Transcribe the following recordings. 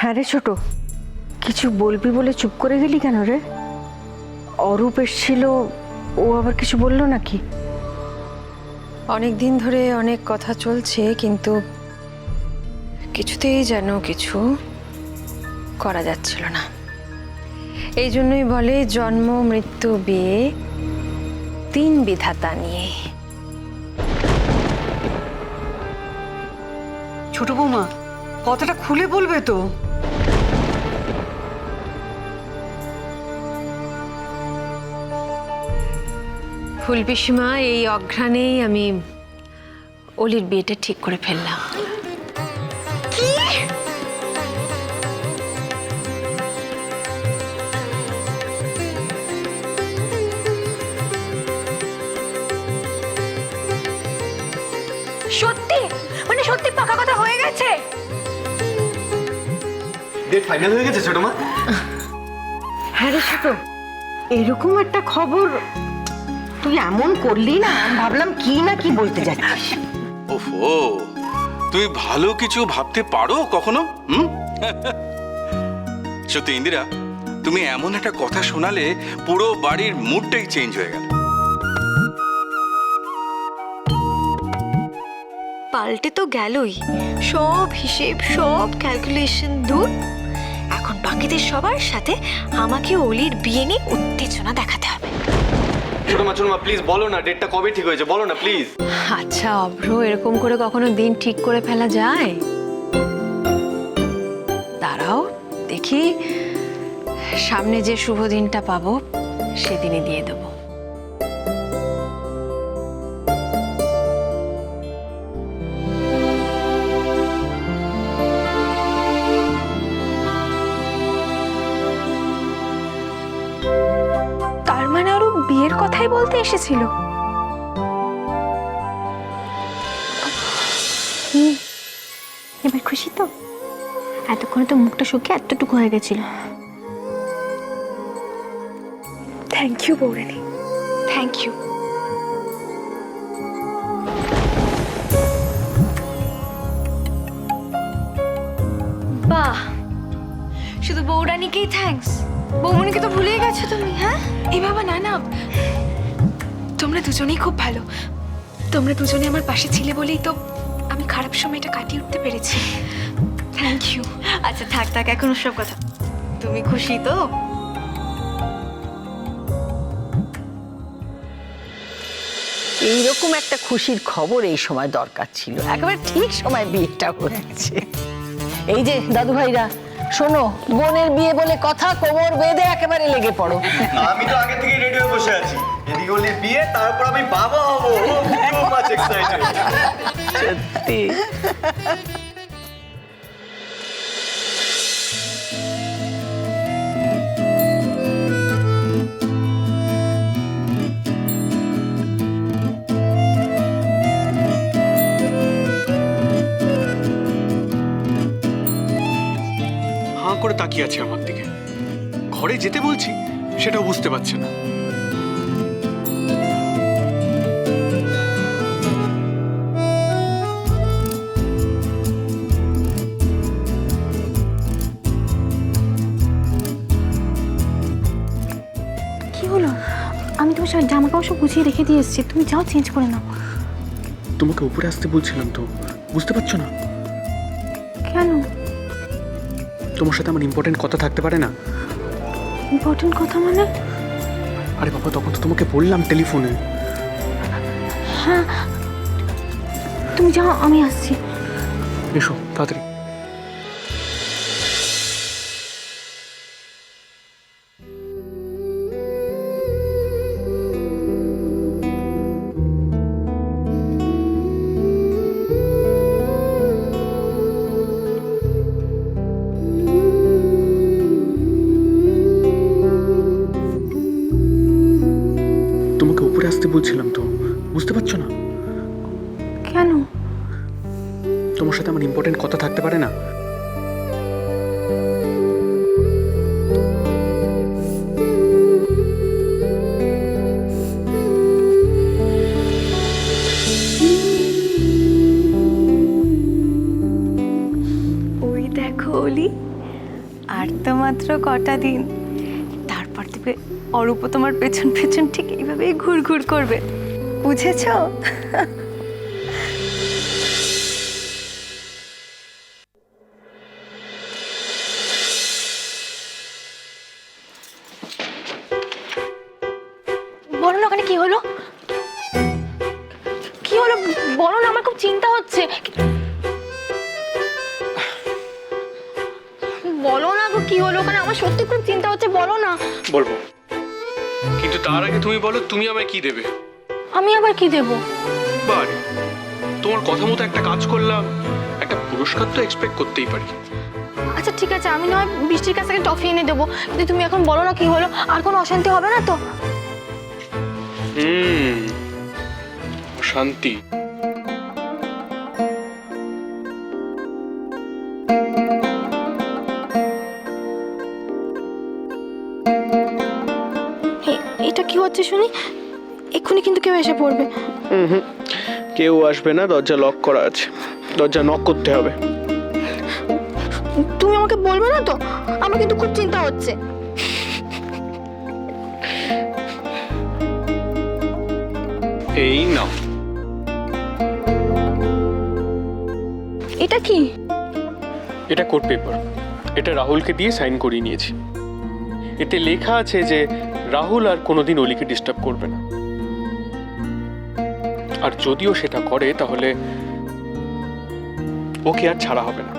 হ্যাঁ রে ছোট, কিছু বলবি বলে চুপ করে গেলি কেন রে? অরূপ এসেছিল, ও আবার কিছু বললো নাকি? অনেক দিন ধরে অনেক কথা চলছে, কিন্তু কিছুতেই যেন কিছু করা যাচ্ছিল না। এই জন্যই বলে জন্ম মৃত্যু বিয়ে তিন বিধাতা নিয়ে। ছোট বৌমা, কথাটা খুলে বলবে তো? ফুল পিসিমা, এই অঘ্রাণেই আমি অলির বিয়েটা ঠিক করে ফেললাম। সত্যি? মানে সত্যি পাকা কথা হয়ে গেছে? ডেট ফাইনাল হয়ে গেছে ছোট মা? হ্যাঁ রে ছোট, এরকম একটা খবর তুই এমন করলি না, আমি ভাবলাম কি না কি বলতে যাচ্ছিস। ওফো, তুমি ভালো কিছু ভাবতে পারো কখনো? সত্যি ইন্দিরা, তুমি এমন একটা কথা শোনালে পুরো বাড়ির মুডটাই চেঞ্জ হয়ে গেল। পাল্টে তো গেলই, সব হিসেব সব ক্যালকুলেশন দূর। এখন বাকিদের সবার সাথে আমাকে অলির বিয়ে নিয়ে উত্তেজনা দেখাতে হবে। ছোট মা প্লিজ বলো না, ডেটটা কবে ঠিক হয়েছে, বলো না প্লিজ। আচ্ছা অভ্র, এরকম করে কখনো দিন ঠিক করে ফেলা যায়? দাঁড়াও দেখি, সামনে যে শুভ দিনটা পাবো সেদিনই দিয়ে দেবো। তার মানে আরো বিয়ের কথাই বলতে এসেছিল। এবার খুশি তো? এতক্ষণে তো মুখটা শুকিয়ে এতটুকু হয়ে গেছিল। থ্যাংক ইউ বৌরানী, থ্যাংক ইউ। বাহ, শুধু বৌরানীকেই থ্যাঙ্কস? বৌমনিকে তো ভুলেই গেছো তুমি। হ্যাঁ এই বাবা, না না, তোমরা দুজনেই খুব ভালো। তোমরা দুজনে আমার পাশে ছিলে বলেই তো আমি খারাপ সময়টা কাটিয়ে উঠতে পেরেছি। Thank you. আচ্ছা থাক থাক, এখন সব কথা। তুমি খুশি তো? এইরকম একটা খুশির খবর এই সময় দরকার ছিল, একেবারে ঠিক সময় বিয়েটা হয়েছে। এই যে দাদু ভাইরা, শোনো, বোনের বিয়ে বলে কথা, কোমর বেঁধে একেবারে লেগে পড়ো। আমি তো আগে থেকে রেডি হয়ে বসে আছি। এদিকে হলে বিয়ে, তারপর আমি বাবা হবো। So much excited. সত্যি। হাঁ করে তাকিয়ে আছে আমার দিকে। ঘরে যেতে বলছি, সেটাও বুঝতে পারছে না। কি হলো? আমি তোমার সব জামা কাপড় সব গুছিয়ে রেখে দিয়ে এসেছি, তুমি যাও চেঞ্জ করে নাও। তোমাকে উপরে আসতে বলছিলাম তো, বুঝতে পারছো না? কেন? তোমার সাথে আমার ইম্পর্টেন্ট কথা থাকতে পারে না? ইম্পর্টেন্ট কথা মানে? আরে বাবা, তখন তো তোমাকে বললাম টেলিফোনে। হ্যাঁ, তুমি যাও, আমি আসছি। এসো তাড়াতাড়ি। তোমাকে উপরে আসতে বলছিলাম তো, বুঝতে পারছো না? কেন? তোমার সাথে আমার ইম্পর্টেন্ট কথা থাকতে পারে না? ওই দেখো অলি, আর তো মাত্র কটা দিন, তারপর থেকে অরূপ তোমার পেছন পেছন ঠিক এইভাবেই ঘুরঘুর করবে, বুঝেছো? বলো না, ওখানে কি হলো? কি হলো বলো না, আমার খুব চিন্তা হচ্ছে। বলো না গো, কি হলো ওখানে? আমার সত্যি খুব চিন্তা হচ্ছে, বলো না। বলবো, কিন্তু তার আগে তুমি বলো তুমি আমায় কি দেবে? আমি আবার কি দেবো? বারে তোমার কথা মতো একটা কাজ করলাম, একটা পুরস্কার তো এক্সপেক্ট করতেই পারি। আচ্ছা ঠিক আছে, আমি নয় বৃষ্টির কাছ থেকে টফি এনে দেবো, কিন্তু তুমি এখন বলো না কি হলো। আর কোনো অশান্তি হবে না তো? শান্তি। এটা কি হচ্ছে শুনি? এক্ষুনি কিন্তু কেউ এসে পড়বে। কেউ আসবে না, দরজা লক করা আছে, দরজা নক করতে হবে। তুমি আমাকে বলবে না তো? আমার কিন্তু খুব চিন্তা হচ্ছে। এই নাও। এটা কি? এটা কোর্ট পেপার, এটা রাহুলকে দিয়ে সাইন করিয়ে নিয়েছি। এতে লেখা আছে যে রাহুল আর কোনোদিন অলিকে ডিস্টার্ব করবে না, আর যদিও সেটা করে তাহলে ওকে আর ছাড়া হবে না।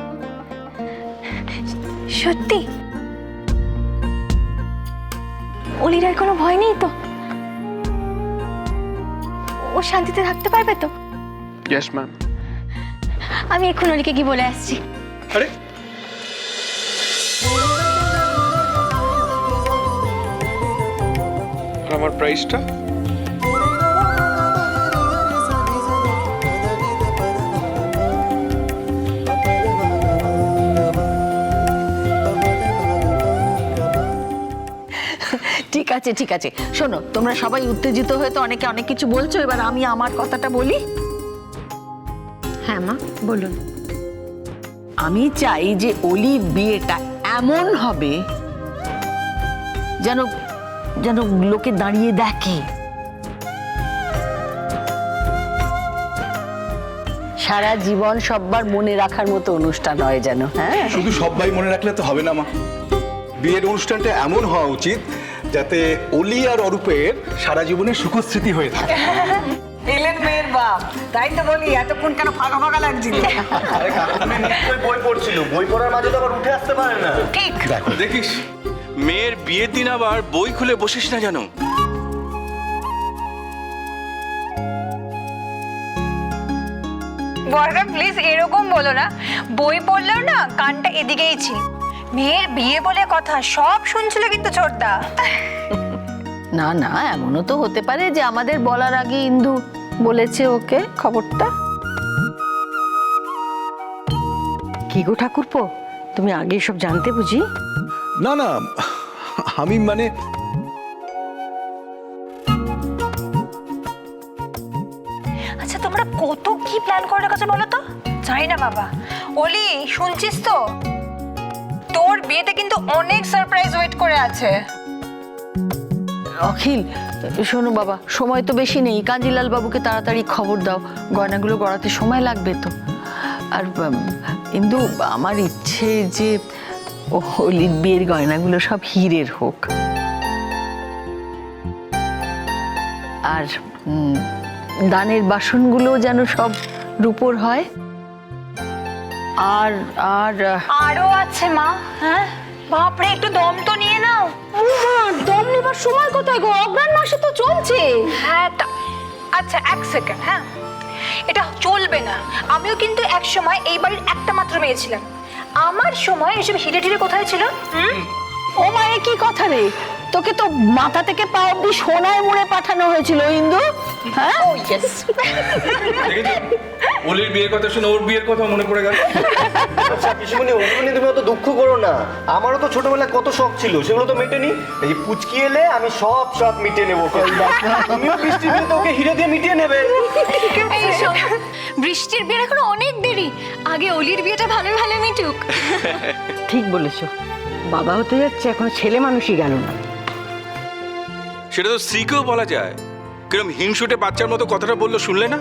সত্যি? অলির আর কোনো ভয় নেই তো? ও শান্তিতে থাকতে পারবে তো? Yes ma'am. আমি এখন অলিকে কি বলে আসছি। আরে আর আমার প্রাইসটা? ঠিক আছে ঠিক আছে, শোনো, তোমরা সবাই উত্তেজিত হয়ে তো অনেকে অনেক কিছু বলছো, এবার আমি আমার কথাটা বলি। হ্যাঁ মা, বলুন। আমি চাই যে অলির বিয়েটা এমন হবে যেন যেন লোকে দাঁড়িয়ে দেখে, সারা জীবন সববার মনে রাখার মতো অনুষ্ঠান হয় যেন। হ্যাঁ, শুধু সবাই মনে রাখলে তো হবে না মা, বিয়ের অনুষ্ঠানটা এমন হওয়া উচিত যাতে অলি আর অরূপের সারা জীবনের সুখস্মৃতি হয়ে থাকে। এলেন মেয়ের বাপ, তাই তো বলি এতক্ষণ কেন ফাঁকা ফাঁকা লাগছিল। আরে কাকুনি নিশ্চয়ই বই পড়ছিল, বই পড়ার মাঝে তো আবার উঠে আসতে পারে না। ঠিক। দেখিস মেয়ের বিয়ের দিন আবার বই খুলে বসিস না যেন। বড়দা প্লিজ এরকম বলো না, বই পড়লেও না কানটা এদিকেই ছিল। মেয়ের বিয়ে বলে কথা সব শুনছিল কিন্তু ছোটদা। না না, এমনও তো হতে পারে যে আমাদের বলার আগে ইন্দু বলেছে ওকে খবরটা। কি গো ঠাকুরপো, তুমি আগে সব জানতে বুঝি? না না, আমি মানে আচ্ছা তোমরা কত কি প্ল্যান করে রেখেছো বলো তো? জানি না বাবা। অলি শুনছিস তো, তোর বিয়েতে কিন্তু অনেক সারপ্রাইজ ওয়েট করে আছে। অখিল, শোনো বাবা, সময় তো বেশি নেই, কাঞ্জিলাল বাবুকে তাড়াতাড়ি খবর দাও, গয়নাগুলো গড়াতে সময় লাগবে তো। আর ইন্দু, আমার ইচ্ছে যে অলির বিয়ের গয়নাগুলো সব হীরের হোক, আর দানের বাসনগুলো যেন সব রূপোর হয়। আর আর আরো আছে মা। হ্যাঁ বাপরে, একটু দম তো নিয়ে নাও। দম নেবার সময় কোথায় গো? অগ্রাণ মাসে তো চলছে। হ্যাঁ আচ্ছা এক সেকেন্ড। হ্যাঁ এটা চলবে না। আমিও কিন্তু এক সময় এই বাড়ির একটা মাত্র মেয়ে ছিলাম। আমার সময় এসব হিরে টিরে কোথায় ছিল? ও মায়ের কি কথা রে, তোকে তো মাথা থেকে পা অব্দি সোনায় মুড়ে পাঠানো হয়েছিল ইন্দু। হ্যাঁ, ও ইয়েস। অলির বিয়ের কথা শুনে ওর বিয়ের কথা মনে পড়ে গেল। আচ্ছা পিসিমণি, ওগুলো নিয়ে তুমি অত দুঃখ করো না, আমারও তো ছোটবেলায় কত শখ ছিল, সেগুলো তো মেটেনি। এই যে পুচকি এলে আমি সব শখ মিটিয়ে নেবো। তুমিও বৃষ্টি দিয়ে তো ওকে হিরে দিয়ে মিটিয়ে নেবে। এই শোন, বৃষ্টির বিয়ের এখনো অনেক দেরি, আগে অলির বিয়েটা ভালো ভালো মিটুক। ঠিক বলেছো, বাবা হতে যাচ্ছে এখনো ছেলে মানুষই গেল না। সেটা তো স্ত্রীকেও বলা যায়। কিরম হিংসুটে বাচ্চার মতো কথাটা বললো শুনলে না?